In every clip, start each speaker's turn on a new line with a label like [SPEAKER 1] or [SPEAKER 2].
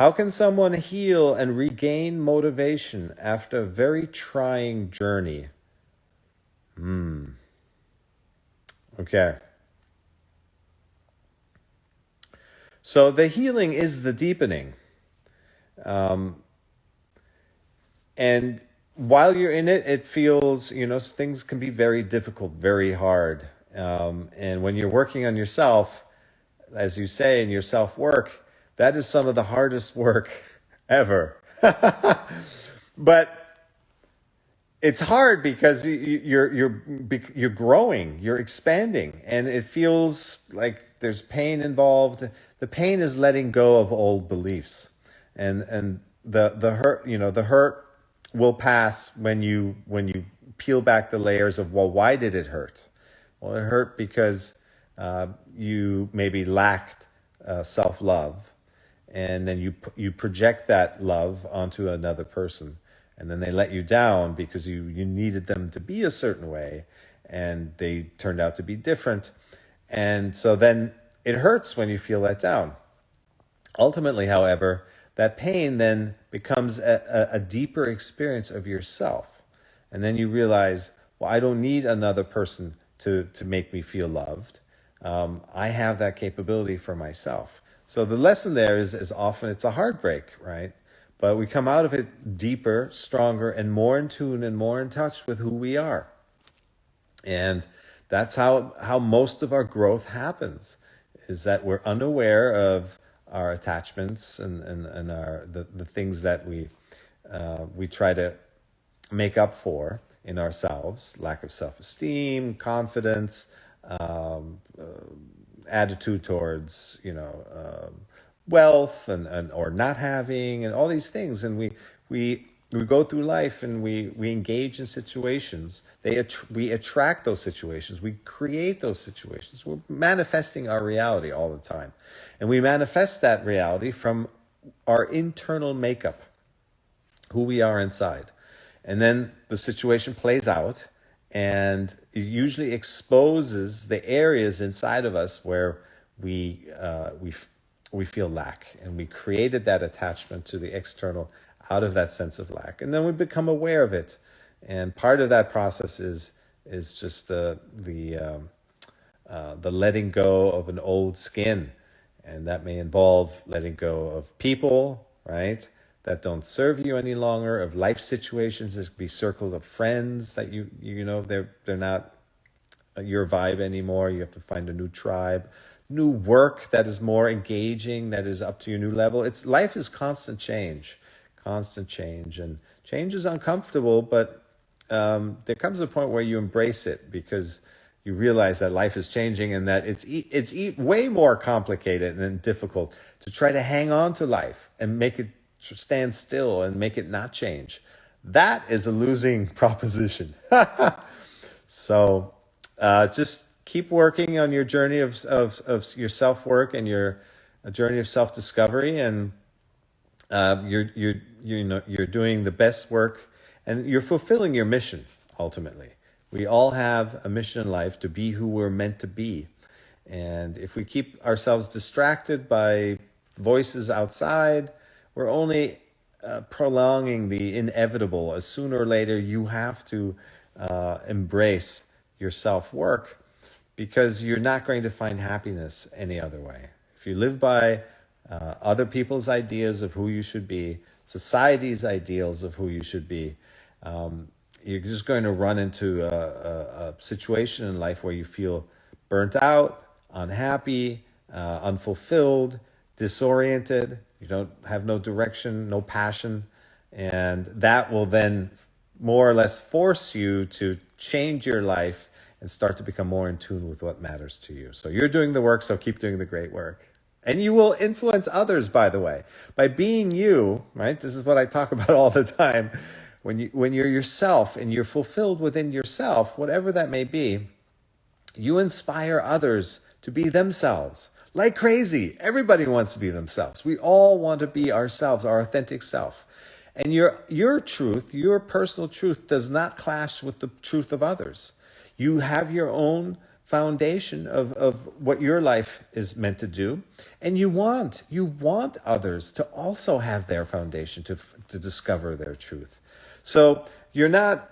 [SPEAKER 1] How can someone heal and regain motivation after a very trying journey? Okay. So the healing is the deepening. And while you're in it, it feels, things can be very difficult, very hard. And when you're working on yourself, as you say, in your self work, that is some of the hardest work ever. But it's hard because you're growing, you're expanding, and it feels like there's pain involved. The pain is letting go of old beliefs, and the hurt, the hurt will pass when you peel back the layers of, well, why did it hurt? Well, it hurt because you maybe lacked self love, and then you project that love onto another person, and then they let you down because you needed them to be a certain way, and they turned out to be different, and so then it hurts when you feel let down. Ultimately, however, that pain then becomes a deeper experience of yourself, and then you realize, well, I don't need another person to make me feel loved. I have that capability for myself. So the lesson there is often it's a heartbreak, right? But we come out of it deeper, stronger, and more in tune and more in touch with who we are. And that's how most of our growth happens, is that we're unaware of our attachments and the things that we try to make up for in ourselves: lack of self-esteem, confidence, attitude towards wealth and or not having, and all these things. And we go through life and we engage in situations. We attract those situations. We create those situations. We're manifesting our reality all the time, and we manifest that reality from our internal makeup, who we are inside. And then the situation plays out, and it usually exposes the areas inside of us where we feel lack, and we created that attachment to the external out of that sense of lack, and then we become aware of it. And part of that process is just the letting go of an old skin, and that may involve letting go of people, right, that don't serve you any longer, of life situations. It could be circled of friends that they're not your vibe anymore. You have to find a new tribe, new work that is more engaging, that is up to your new level. Life is constant change, and change is uncomfortable, but there comes a point where you embrace it, because you realize that life is changing, and that it's way more complicated and difficult to try to hang on to life and make it stand still and make it not change. That is a losing proposition. So just keep working on your journey of your self-work and your journey of self-discovery, and you're doing the best work, and you're fulfilling your mission. Ultimately, we all have a mission in life to be who we're meant to be, and if we keep ourselves distracted by voices outside, we're only prolonging the inevitable. As sooner or later, you have to embrace your self-work, because you're not going to find happiness any other way. If you live by other people's ideas of who you should be, society's ideals of who you should be, you're just going to run into a situation in life where you feel burnt out, unhappy, unfulfilled, disoriented. You don't have no direction, no passion, and that will then more or less force you to change your life and start to become more in tune with what matters to you. So you're doing the work, so keep doing the great work. And you will influence others, by the way, by being you, right? This is what I talk about all the time. When you're yourself and you're fulfilled within yourself, whatever that may be, you inspire others to be themselves. Like crazy. Everybody wants to be themselves. We all want to be ourselves, our authentic self. And your truth, your personal truth, does not clash with the truth of others. You have your own foundation of what your life is meant to do. And you want others to also have their foundation to discover their truth. So you're not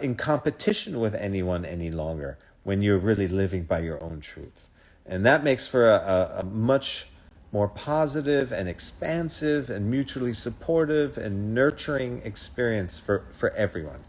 [SPEAKER 1] in competition with anyone any longer when you're really living by your own truth. And that makes for a much more positive and expansive and mutually supportive and nurturing experience for everyone.